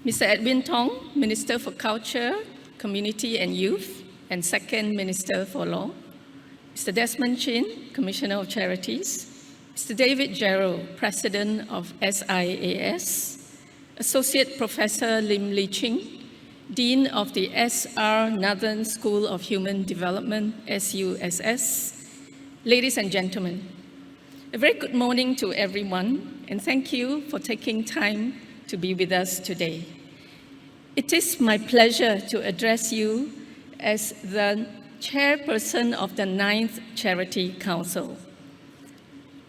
Mr. Edwin Tong, Minister for Culture, Community and Youth, and Second Minister for Law. Mr. Desmond Chin, Commissioner of Charities. Mr. David Gerald, President of SIAS. Associate Professor Lim Lee Ching, Dean of the S.R. Nathan School of Human Development, SUSS. Ladies and gentlemen, a very good morning to everyone, and thank you for taking time to be with us today. It is my pleasure to address you as the Chairperson of the 9th Charity Council.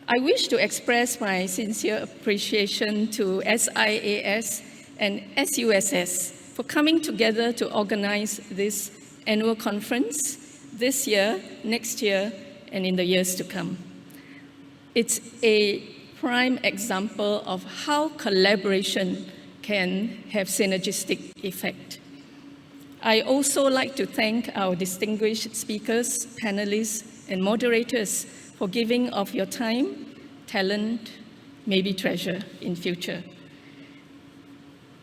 I wish to express my sincere appreciation to SIAS and SUSS for coming together to organize this annual conference this year, next year, and in the years to come. It's a prime example of how collaboration can have synergistic effect. I also like to thank our distinguished speakers, panelists, and moderators for giving of your time, talent, maybe treasure in future.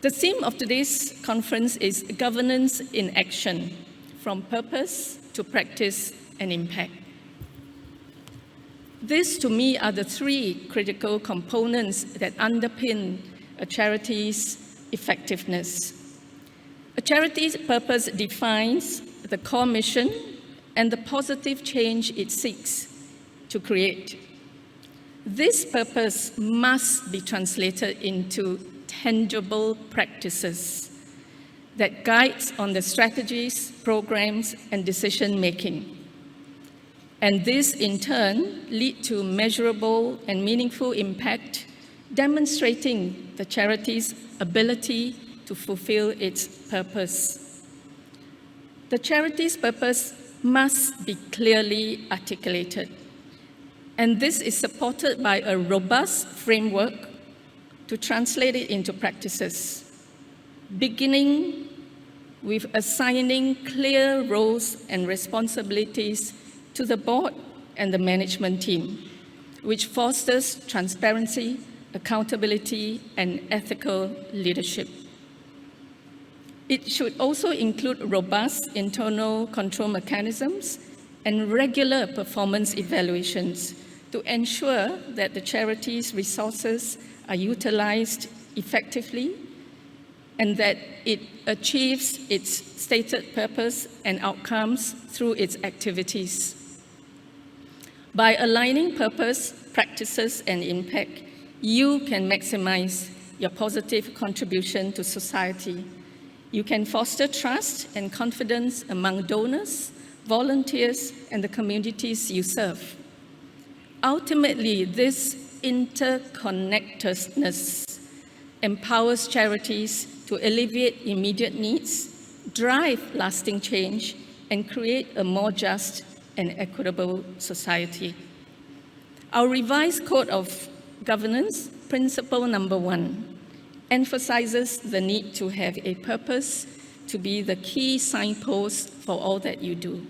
The theme of today's conference is Governance in Action, from purpose to practice and impact. These, to me, are the three critical components that underpin a charity's effectiveness. A charity's purpose defines the core mission and the positive change it seeks to create. This purpose must be translated into tangible practices that guides on the strategies, programs, and decision-making. And this, in turn, lead to measurable and meaningful impact, demonstrating the charity's ability to fulfill its purpose. The charity's purpose must be clearly articulated, and this is supported by a robust framework to translate it into practices, beginning with assigning clear roles and responsibilities to the board and the management team, which fosters transparency, accountability, and ethical leadership. It should also include robust internal control mechanisms and regular performance evaluations to ensure that the charity's resources are utilized effectively and that it achieves its stated purpose and outcomes through its activities. By aligning purpose, practices, and impact, you can maximize your positive contribution to society. You can foster trust and confidence among donors, volunteers, and the communities you serve. Ultimately, this interconnectedness empowers charities to alleviate immediate needs, drive lasting change, and create a more just and equitable society. Our revised Code of Governance, Principle Number 1, emphasizes the need to have a purpose to be the key signpost for all that you do.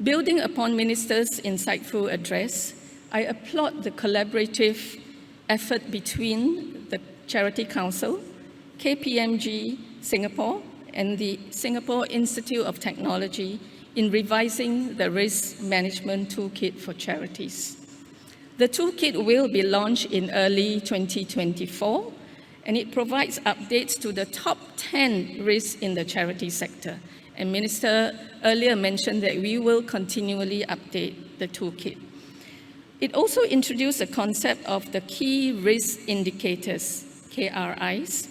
Building upon Minister's insightful address, I applaud the collaborative effort between the Charity Council, KPMG Singapore, and the Singapore Institute of Technology in revising the Risk Management Toolkit for Charities. The toolkit will be launched in early 2024, and it provides updates to the top 10 risks in the charity sector. And Minister earlier mentioned that we will continually update the toolkit. It also introduced the concept of the Key Risk Indicators, KRIs,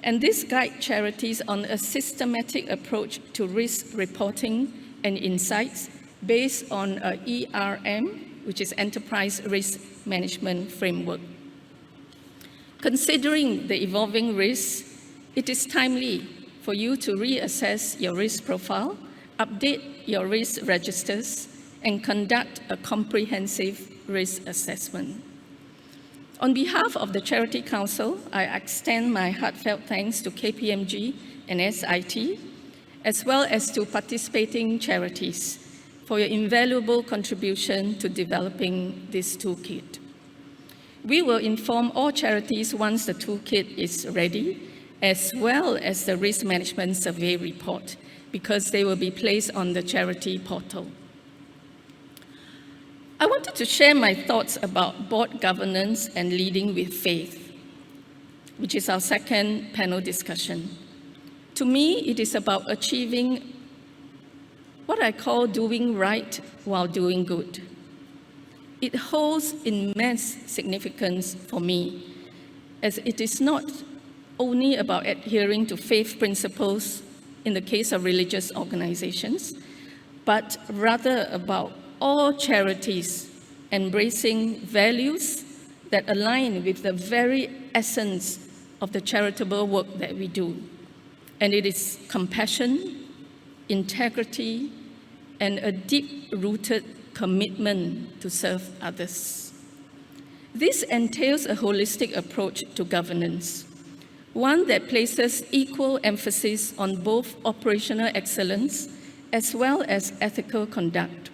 and this guides charities on a systematic approach to risk reporting and insights based on a ERM, which is Enterprise Risk Management Framework. Considering the evolving risks, it is timely for you to reassess your risk profile, update your risk registers, and conduct a comprehensive risk assessment. On behalf of the Charity Council, I extend my heartfelt thanks to KPMG and SIT, as well as to participating charities for your invaluable contribution to developing this toolkit. We will inform all charities once the toolkit is ready, as well as the risk management survey report, because they will be placed on the charity portal. I wanted to share my thoughts about board governance and leading with faith, which is our second panel discussion. To me, it is about achieving what I call doing right while doing good. It holds immense significance for me, as it is not only about adhering to faith principles in the case of religious organizations, but rather about all charities embracing values that align with the very essence of the charitable work that we do. And it is compassion, integrity, and a deep-rooted commitment to serve others. This entails a holistic approach to governance, one that places equal emphasis on both operational excellence as well as ethical conduct.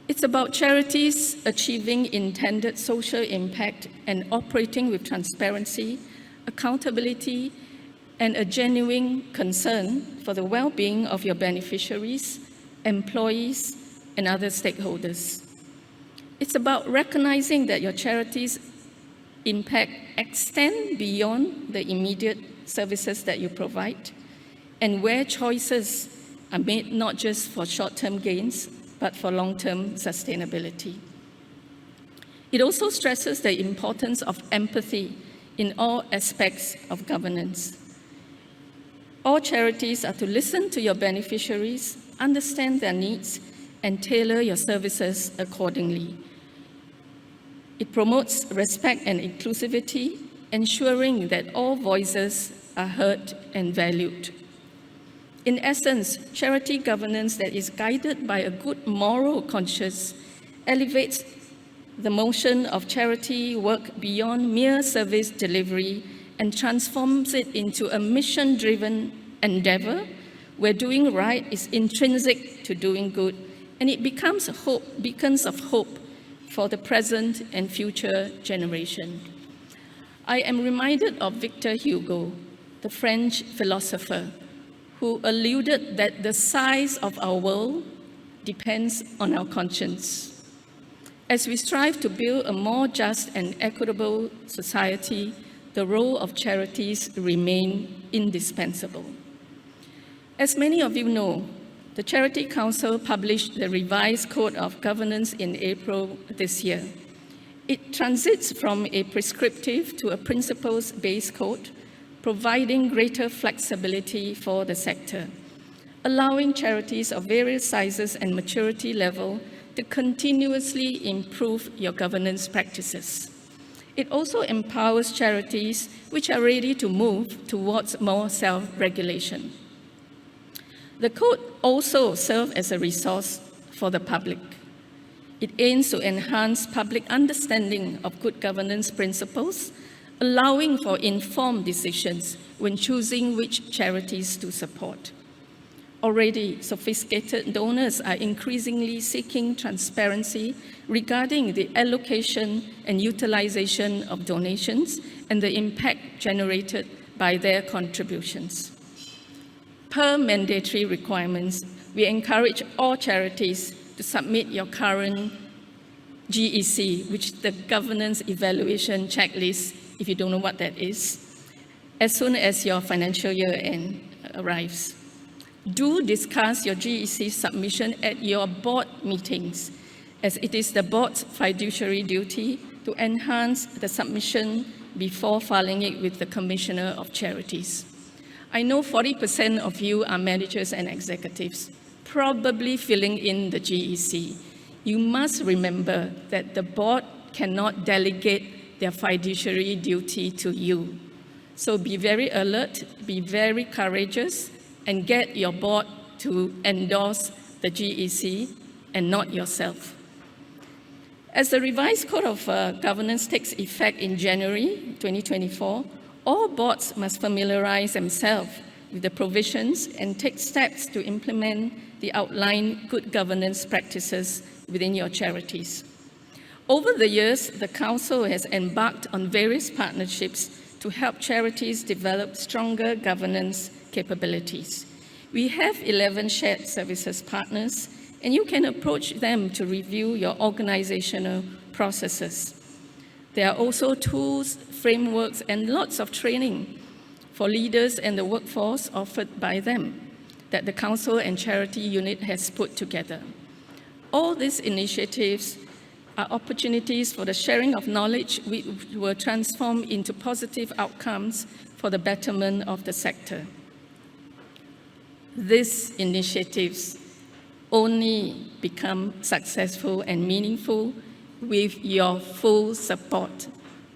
It's about charities achieving intended social impact and operating with transparency, accountability, and a genuine concern for the well-being of your beneficiaries, employees, and other stakeholders. It's about recognizing that your charity's impact extends beyond the immediate services that you provide, and where choices are made not just for short-term gains, but for long-term sustainability. It also stresses the importance of empathy in all aspects of governance. All charities are to listen to your beneficiaries, understand their needs, and tailor your services accordingly. It promotes respect and inclusivity, ensuring that all voices are heard and valued. In essence, charity governance that is guided by a good moral conscience elevates the motion of charity work beyond mere service delivery and transforms it into a mission-driven endeavor where doing right is intrinsic to doing good, and it becomes beacons of hope for the present and future generation. I am reminded of Victor Hugo, the French philosopher, who alluded that the size of our world depends on our conscience. As we strive to build a more just and equitable society, the role of charities remains indispensable. As many of you know, the Charity Council published the revised Code of Governance in April this year. It transits from a prescriptive to a principles-based code, providing greater flexibility for the sector, allowing charities of various sizes and maturity level to continuously improve your governance practices. It also empowers charities which are ready to move towards more self-regulation. The code also serves as a resource for the public. It aims to enhance public understanding of good governance principles, allowing for informed decisions when choosing which charities to support. Already, sophisticated donors are increasingly seeking transparency regarding the allocation and utilization of donations and the impact generated by their contributions. Per mandatory requirements, we encourage all charities to submit your current GEC, which is the Governance Evaluation Checklist, if you don't know what that is, as soon as your financial year end arrives. Do discuss your GEC submission at your board meetings, as it is the board's fiduciary duty to enhance the submission before filing it with the Commissioner of Charities. I know 40% of you are managers and executives, probably filling in the GEC. You must remember that the board cannot delegate their fiduciary duty to you. So be very alert, be very courageous, and get your board to endorse the GEC and not yourself. As the revised Code of Governance takes effect in January 2024, all boards must familiarize themselves with the provisions and take steps to implement the outlined good governance practices within your charities. Over the years, the Council has embarked on various partnerships to help charities develop stronger governance capabilities. We have 11 shared services partners, and you can approach them to review your organizational processes. There are also tools, frameworks, and lots of training for leaders and the workforce offered by them that the Council and Charity Unit has put together. All these initiatives are opportunities for the sharing of knowledge which will transform into positive outcomes for the betterment of the sector. These initiatives only become successful and meaningful with your full support.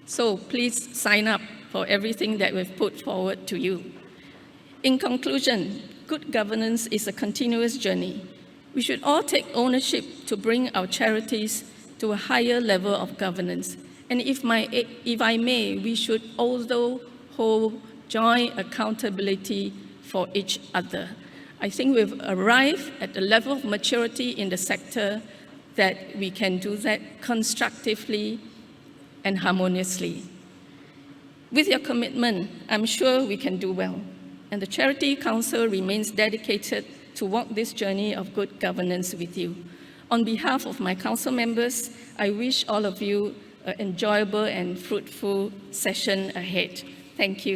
So please sign up for everything that we've put forward to you. In conclusion, good governance is a continuous journey. We should all take ownership to bring our charities to a higher level of governance. And if I may, we should also hold joint accountability for each other. I think we've arrived at the level of maturity in the sector that we can do that constructively and harmoniously. With your commitment, I'm sure we can do well. And the Charity Council remains dedicated to walk this journey of good governance with you. On behalf of my council members, I wish all of you an enjoyable and fruitful session ahead. Thank you.